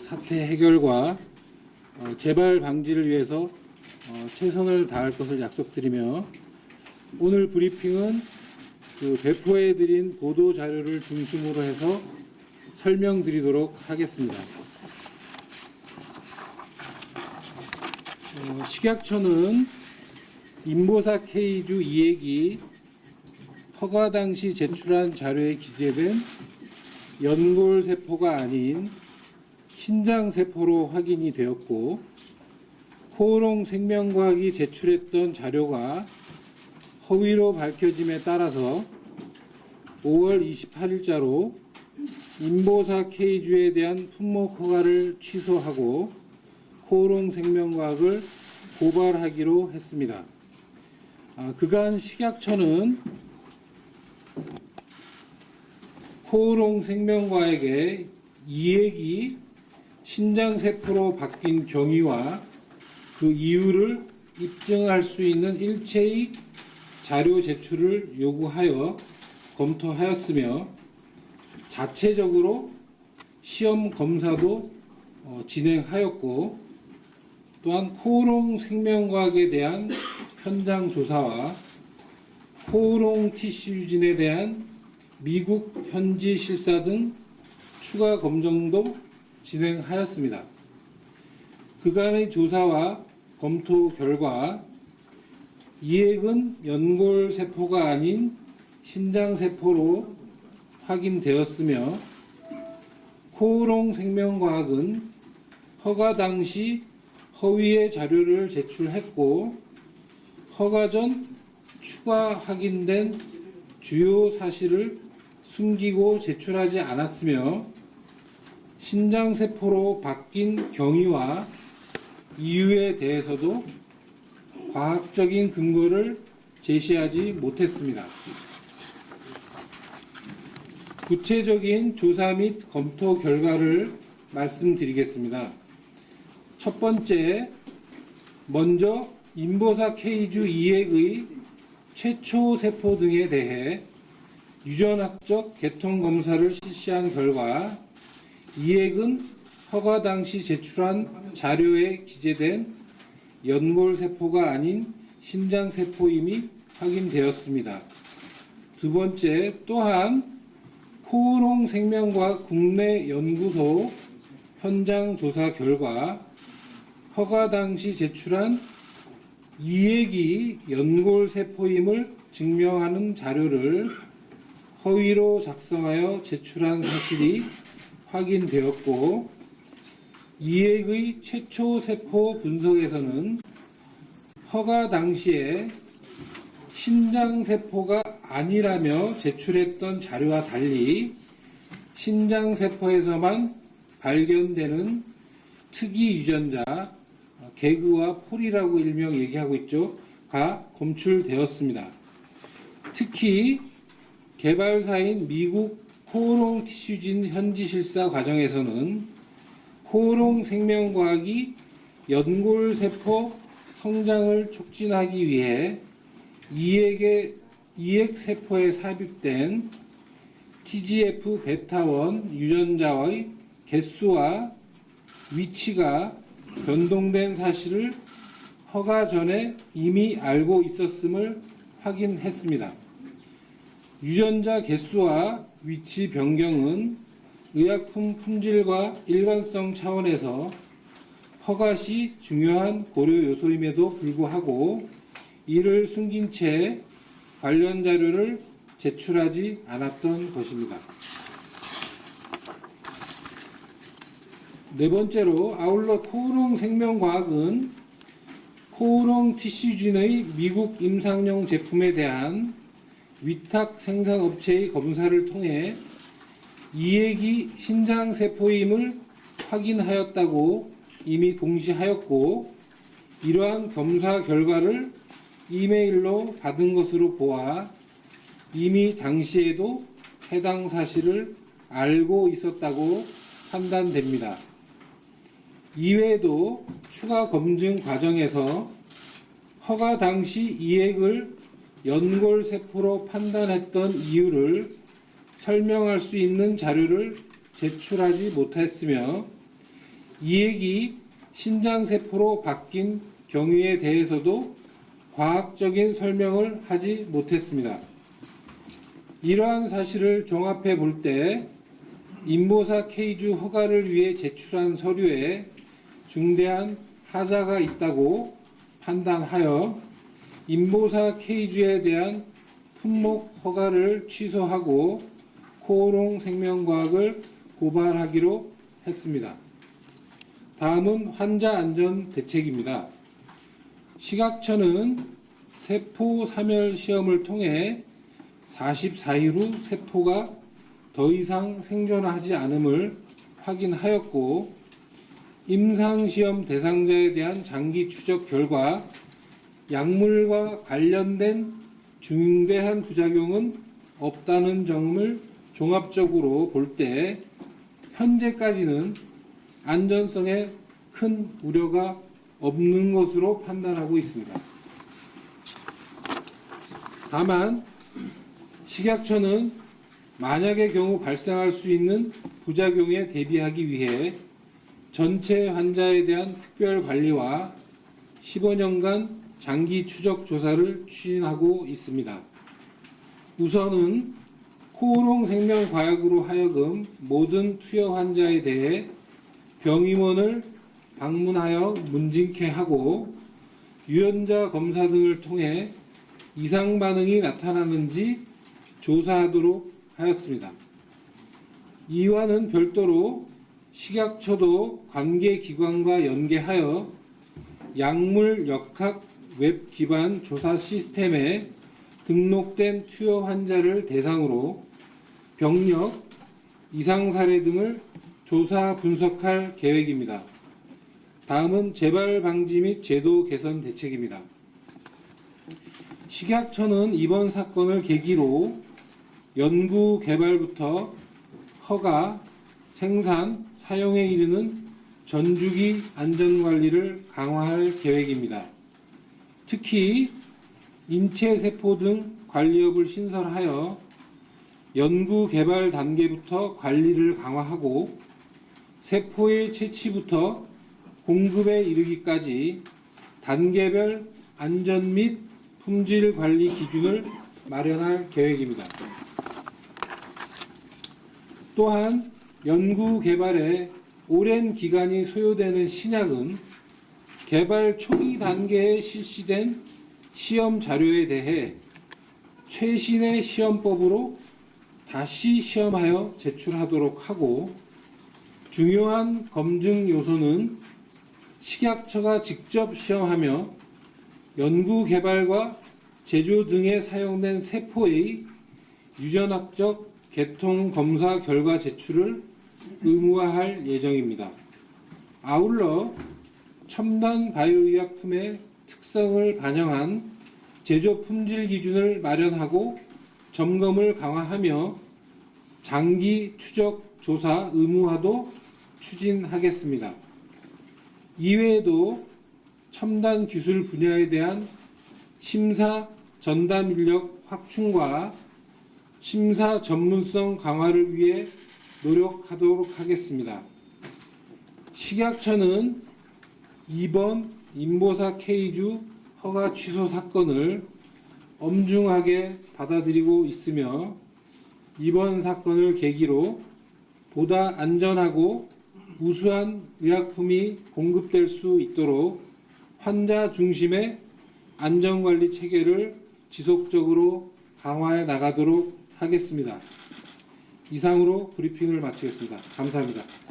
사태 해결과 재발 방지를 위해서 최선을 다할 것을 약속드리며 오늘 브리핑은 배포해드린 보도 자료를 중심으로 해서 설명드리도록 하겠습니다. 식약처는 인보사 K주 이액이 허가 당시 제출한 자료에 기재된 연골세포가 아닌 신장세포로 확인이 되었고, 코오롱 생명과학이 제출했던 자료가 허위로 밝혀짐에 따라서 5월 28일자로 인보사 K주에 대한 품목 허가를 취소하고 코오롱 생명과학을 고발하기로 했습니다. 그간 식약처는 코오롱 생명과학에 이액이 신장세포로 바뀐 경위와 그 이유를 입증할 수 있는 일체의 자료 제출을 요구하여 검토하였으며 자체적으로 시험 검사도 진행하였고, 또한 코오롱 생명과학에 대한 현장 조사와 코오롱 티슈진에 대한 미국 현지 실사 등 추가 검증도 진행하였습니다. 그간의 조사와 검토 결과 이액은 연골세포가 아닌 신장세포로 확인되었으며, 코오롱 생명과학은 허가 당시 허위의 자료를 제출했고, 허가 전 추가 확인된 주요 사실을 숨기고 제출하지 않았으며, 신장세포로 바뀐 경위와 이유에 대해서도 과학적인 근거를 제시하지 못했습니다. 구체적인 조사 및 검토 결과를 말씀드리겠습니다. 첫 번째, 먼저 인보사 K주 이액의 최초 세포 등에 대해 유전학적 개통 검사를 실시한 결과 이액은 허가 당시 제출한 자료에 기재된 연골세포가 아닌 신장세포임이 확인되었습니다. 두 번째, 또한 코오롱 생명과학 국내 연구소 현장 조사 결과 허가 당시 제출한 이액이 연골세포임을 증명하는 자료를 허위로 작성하여 제출한 사실이 확인되었고, 이액의 최초 세포 분석에서는 허가 당시에 신장세포가 아니라며 제출했던 자료와 달리 신장세포에서만 발견되는 특이 유전자, 개그와 폴이라고 일명 얘기하고 있죠, 가 검출되었습니다. 특히 개발사인 미국 코오롱 티슈진 현지 실사 과정에서는 코오롱 생명과학이 연골세포 성장을 촉진하기 위해 이액세포에 삽입된 TGF-베타1 유전자의 개수와 위치가 변동된 사실을 허가 전에 이미 알고 있었음을 확인했습니다. 유전자 개수와 위치 변경은 의약품 품질과 일관성 차원에서 허가 시 중요한 고려 요소임에도 불구하고 이를 숨긴 채 관련 자료를 제출하지 않았던 것입니다. 네 번째로, 아울러 코오롱 생명과학은 코오롱 티슈진의 미국 임상용 제품에 대한 위탁 생산업체의 검사를 통해 이액이 신장세포임을 확인하였다고 이미 공시하였고, 이러한 검사 결과를 이메일로 받은 것으로 보아 이미 당시에도 해당 사실을 알고 있었다고 판단됩니다. 이외에도 추가 검증 과정에서 허가 당시 이액을 연골세포로 판단했던 이유를 설명할 수 있는 자료를 제출하지 못했으며, 이액이 신장세포로 바뀐 경위에 대해서도 과학적인 설명을 하지 못했습니다. 이러한 사실을 종합해 볼 때 인보사 케이주 허가를 위해 제출한 서류에 중대한 하자가 있다고 판단하여 인보사 케이주에 대한 품목 허가를 취소하고 코오롱 생명과학을 고발하기로 했습니다. 다음은 환자 안전 대책입니다. 식약처는 세포 사멸 시험을 통해 44일 후 세포가 더 이상 생존하지 않음을 확인하였고, 임상시험 대상자에 대한 장기 추적 결과 약물과 관련된 중대한 부작용은 없다는 점을 종합적으로 볼 때 현재까지는 안전성에 큰 우려가 없는 것으로 판단하고 있습니다. 다만 식약처는 만약의 경우 발생할 수 있는 부작용에 대비하기 위해 전체 환자에 대한 특별 관리와 15년간 장기 추적 조사를 추진하고 있습니다. 우선은 코오롱 생명과학으로 하여금 모든 투여 환자에 대해 병의원을 방문하여 문진케 하고 유전자 검사 등을 통해 이상 반응이 나타나는지 조사하도록 하였습니다. 이와는 별도로 식약처도 관계기관과 연계하여 약물 역학 웹 기반 조사 시스템에 등록된 투여 환자를 대상으로 병력, 이상 사례 등을 조사 분석할 계획입니다. 다음은 재발 방지 및 제도 개선 대책입니다. 식약처는 이번 사건을 계기로 연구 개발부터 허가, 생산, 사용에 이르는 전주기 안전관리를 강화할 계획입니다. 특히 인체세포 등 관리업을 신설하여 연구 개발 단계부터 관리를 강화하고 세포의 채취부터 공급에 이르기까지 단계별 안전 및 품질 관리 기준을 마련할 계획입니다. 또한 연구 개발에 오랜 기간이 소요되는 신약은 개발 초기 단계에 실시된 시험 자료에 대해 최신의 시험법으로 다시 시험하여 제출하도록 하고, 중요한 검증 요소는 식약처가 직접 시험하며 연구 개발과 제조 등에 사용된 세포의 유전학적 개통 검사 결과 제출을 의무화할 예정입니다. 아울러 첨단 바이오의약품의 특성을 반영한 제조 품질 기준을 마련하고 점검을 강화하며 장기 추적 조사 의무화도 추진하겠습니다. 이외에도 첨단 기술 분야에 대한 심사 전담 인력 확충과 심사 전문성 강화를 위해 노력하도록 하겠습니다. 식약처는 이번 인보사 K주 허가 취소 사건을 엄중하게 받아들이고 있으며, 이번 사건을 계기로 보다 안전하고 우수한 의약품이 공급될 수 있도록 환자 중심의 안전관리 체계를 지속적으로 강화해 나가도록 하겠습니다. 이상으로 브리핑을 마치겠습니다. 감사합니다.